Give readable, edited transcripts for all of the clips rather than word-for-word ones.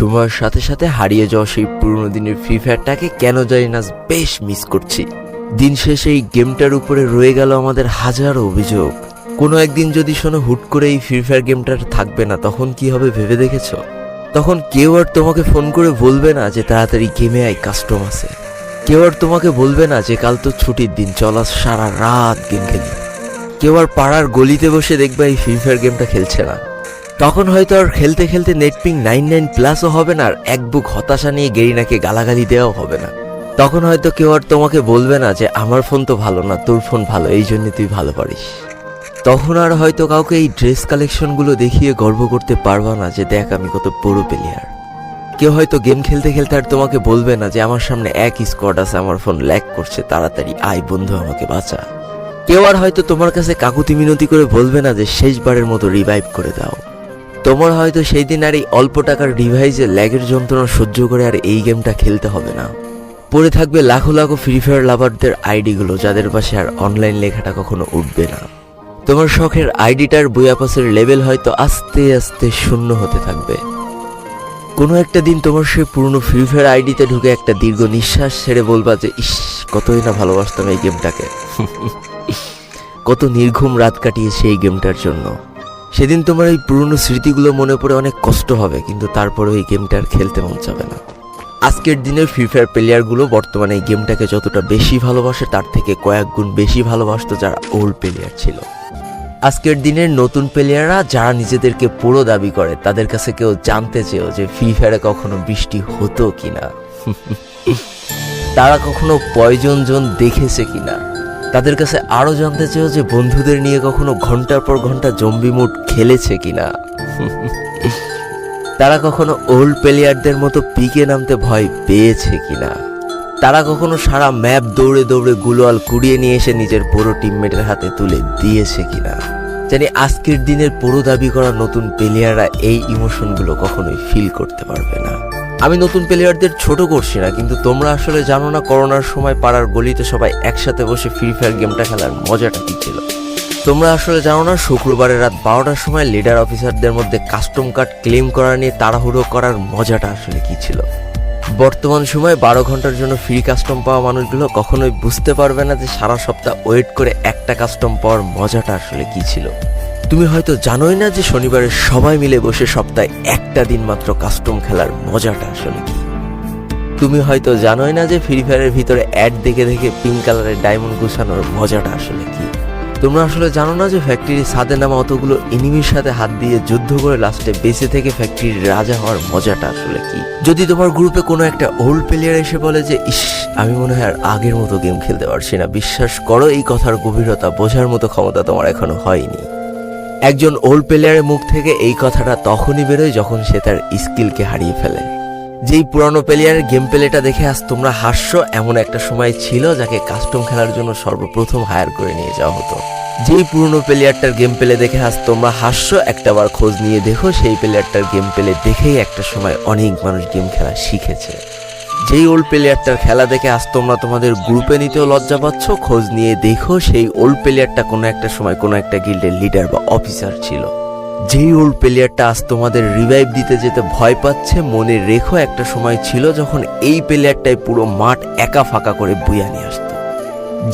সময়ের সাথে সাথে হারিয়ে যাওয়া সেই পুরনো দিনের ফ্রি ফায়ারটাকে কেন জানি না বেশ মিস করছি। দিন শেষে এই গেমটার উপরে রয়ে গেল আমাদের হাজারো অভিযোগ। কোনো একদিন যদি শোনো হুট করে এই ফ্রি ফায়ার গেমটা থাকবে না, তখন কি হবে ভেবে দেখেছো? তখন কেউ আর তোমাকে ফোন করে বলবে না যে তাড়াতাড়ি গেমে আয়, কাস্টম আছে। কেউ আর তোমাকে বলবে না যে কাল তো ছুটির দিন, চলা সারা রাত গেম খেলি। কেউ আর পাড়ার গলিতে বসে দেখবে এই ফ্রি ফায়ার গেমটা খেলছে না। তখন হয়তো আর খেলতে খেলতে নেটপিং 99+ হবে না, আর এক বুক হতাশা নিয়ে গেরিনাকে গালাগালি দেওয়াও হবে না। তখন হয়তো কেউ আর তোমাকে বলবে না যে আমার ফোন তো ভালো না, তোর ফোন ভালো, এই জন্য তুই ভালো পারিস। তখন আর হয়তো কাউকে এই ড্রেস কালেকশনগুলো দেখিয়ে গর্ব করতে পারবা না যে দেখ আমি কত বড় প্লেয়ার। কেউ হয়তো গেম খেলতে খেলতে আর তোমাকে বলবে না যে আমার সামনে এক স্কোয়াড আছে, আমার ফোন ল্যাগ করছে, তাড়াতাড়ি আয় বন্ধু আমাকে বাঁচা। কেউ আর হয়তো তোমার কাছে কাকুতি মিনতি করে বলবে না যে শেষবারের মতো রিভাইভ করে দাও। তোমার হয়তো সেই দিন আর এই অল্প টাকার ডিভাইসে ল্যাগের যন্ত্রণা সহ্য করে আর এই গেমটা খেলতে হবে না। পড়ে থাকবে লাখো লাখো ফ্রি ফায়ার লাভারদের আইডিগুলো, যাদের পাশে আর অনলাইন লেখাটা কখনো উঠবে না। তোমার শখের আইডিটার বইয়াপাসের লেভেল হয়তো আস্তে আস্তে শূন্য হতে থাকবে। কোনো একটা দিন তোমার সেই পুরনো ফ্রি ফায়ার আইডিতে ঢুকে একটা দীর্ঘ নিঃশ্বাস ছেড়ে বলবা যে ইস, কতই না ভালোবাসতাম এই গেমটাকে। কত নির্ঘুম রাত কাটিয়েছে এই গেমটার জন্য। সেদিন তোমার এই পুরনো স্মৃতিগুলো মনে পড়ে অনেক কষ্ট হবে, কিন্তু তারপরেও এই গেমটা আর খেলতে মন চাবে না। আজকের দিনের ফ্রি ফায়ার প্লেয়ারগুলো বর্তমানে এই গেমটাকে যতটা বেশি ভালোবাসে তার থেকে কয়েক গুণ বেশি ভালোবাসতো যারা ওল্ড প্লেয়ার ছিল। আজকের দিনের নতুন প্লেয়াররা যারা নিজেদেরকে পুরো দাবি করে, তাদের কাছে কেউ জানতে চেয়েও যে ফ্রি ফায়ারে কখনো বৃষ্টি হতো কিনা, তারা কখনো পয়জন জোন দেখেছে কিনা, তাদের কাছে আরো জানতে চেয়েও যে বন্ধুদের নিয়ে কখনো ঘন্টার পর ঘন্টা জম্বি মুড খেলেছে কিনা, তারা কখনো ওল্ড প্লেয়ারদের মতো পিকে নামতে ভয় পেয়েছে কিনা, তারা কখনো সারা ম্যাপ দৌড়ে দৌড়ে গুলোয়াল কুড়িয়ে নিয়ে এসে নিজের পুরো টিমমেটের হাতে তুলে দিয়েছে কিনা। জানি আজকের দিনের পুরো দাবি করা নতুন প্লেয়াররা এই ইমোশনগুলো কখনোই ফিল করতে পারবে না। আমি নতুন প্লেয়ারদের ছোট করছি না, কিন্তু তোমরা আসলে জানো না করোনার সময় পাড়ার গলিতে সবাই একসাথে বসে ফ্রি ফায়ার গেমটা খেলার মজাটা কি ছিল। তোমরা আসলে জানো না শুক্রবারের রাত 12টার সময় লিডার অফিসারদের মধ্যে কাস্টম কার্ড ক্লেম করা নিয়ে তাড়াহুড়ো করার মজাটা আসলে কি ছিল। বর্তমান সময়ে 12 ঘন্টার জন্য ফ্রি কাস্টম পাওয়া মানুষগুলো কখনোই বুঝতে পারবে না যে সারা সপ্তাহ ওয়েট করে একটা কাস্টম পাওয়ার মজাটা আসলে কি ছিল। তুমি হয়তো জানোই না যে শনিবারে সবাই মিলে বসে সপ্তাহে একটা দিন মাত্র কাস্টম খেলার মজাটা আসলে কি। তুমি হয়তো জানোই না যে ফ্রি ফায়ারের ভিতরে অ্যাড দেখে দেখে পিঙ্ক কালারের ডায়মন্ড গুছানোর মজাটা আসলে কি। তোমরা আসলে জানো না যে ফ্যাক্টরির ছাদে নামা অতগুলো এনিমির সাথে হাত দিয়ে যুদ্ধ করে লাস্টে বেঁচে থেকে ফ্যাক্টরির রাজা হওয়ার মজাটা আসলে কি। যদি তোমার গ্রুপে কোনো একটা ওল্ড প্লেয়ার এসে বলে যে ইস, আমি মনে হয় আর আগের মতো গেম খেলতে পারছি না, বিশ্বাস করো এই কথার গভীরতা বোঝার মতো ক্ষমতা তোমার এখনো হয়নি। একজন ওল্ড প্লেয়ারের মুখ থেকে এই কথাটা তখনই বেরোয় যখন সে তার স্কিলকে হারিয়ে ফেলে। যেই পুরানো প্লেয়ারের গেম প্লেটা দেখে আজ তোমরা হাসছো, এমন একটা সময় ছিল যাকে কাস্টম খেলার জন্য সর্বপ্রথম হায়ার করে নিয়ে যাওয়া হতো। যেই পুরনো প্লেয়ারটার গেম প্লে দেখে আজ তোমরা হাসছো, একটাবার খোঁজ নিয়ে দেখো সেই প্লেয়ারটার গেম প্লে দেখেই একটা সময় অনেক মানুষ গেম খেলা শিখেছে। যেই ওল্ড প্লেয়ারটার খেলা দেখে আজ তোমরা তোমাদের গ্রুপে নিতেও লজ্জা পাচ্ছ, খোঁজ নিয়ে দেখো সেই ওল্ড প্লেয়ারটা কোনো একটা সময় কোনো একটা গিল্ডের লিডার বা অফিসার ছিল। যেই ওল্ড প্লেয়ারটা আজ তোমাদের রিভাইভ দিতে যেতে ভয় পাচ্ছে, মনে রেখো একটা সময় ছিল যখন এই প্লেয়ারটাই পুরো মাঠ একা ফাঁকা করে বুয়া নিয়ে আসতো।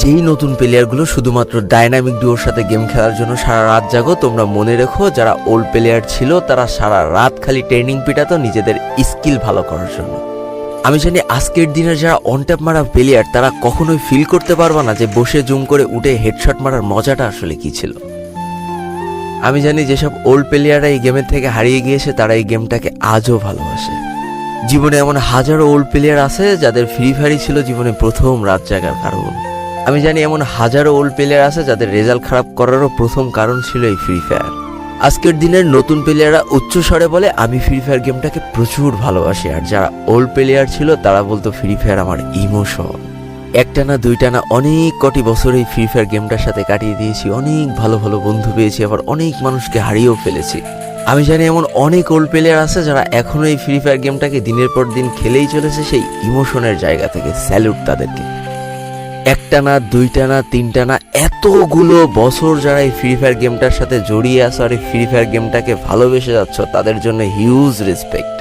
যেই নতুন প্লেয়ারগুলো শুধুমাত্র ডাইনামিক ডুয়োর সাথে গেম খেলার জন্য সারা রাত জাগো, তোমরা মনে রেখো যারা ওল্ড প্লেয়ার ছিল তারা সারা রাত খালি ট্রেনিং পিটাতো নিজেদের স্কিল ভালো করার জন্য। আমি জানি আজকের দিনের যারা অনট্যাপ মারা প্লেয়ার তারা কখনোই ফিল করতে পারবে না যে বসে জুম করে উঠে হেডশট মারার মজাটা আসলে কি ছিল। আমি জানি যেসব ওল্ড প্লেয়াররা এই গেমের থেকে হারিয়ে গিয়েছে তারা এই গেমটাকে আজও ভালোবাসে। জীবনে এমন হাজারো ওল্ড প্লেয়ার আছে যাদের ফ্রি ফায়ারই ছিল জীবনে প্রথম রাত জাগার কারণ। আমি জানি এমন হাজারো ওল্ড প্লেয়ার আছে যাদের রেজাল্ট খারাপ করারও প্রথম কারণ ছিল এই ফ্রি ফায়ার। আজকের দিনের নতুন প্লেয়াররা উচ্চস্বরে বলে আমি ফ্রি ফায়ার গেমটাকে প্রচুর ভালোবাসি, আর যারা ওল্ড প্লেয়ার ছিল তারা বলতো ফ্রি ফায়ার আমার ইমোশন। একটা না দুইটা না অনেক কটি বছর এই ফ্রি ফায়ার গেমটার সাথে কাটিয়ে দিয়েছি, অনেক ভালো ভালো বন্ধু পেয়েছি, আবার অনেক মানুষকে হারিয়েও ফেলেছি। আমি জানি এমন অনেক ওল্ড প্লেয়ার আছে যারা এখনো এই ফ্রি ফায়ার গেমটাকে দিনের পর দিন খেলেই চলেছে সেই ইমোশনের জায়গা থেকে। স্যালুট তাদেরকে। একটা না দুইটা না তিনটা না এতগুলো বছর যারা এই ফ্রি ফায়ার গেমটার সাথে জড়িয়ে আছো আর এই ফ্রি ফায়ার গেমটাকে ভালোবেসে যাচ্ছ, তাদের জন্য হিউজ রেসপেক্ট।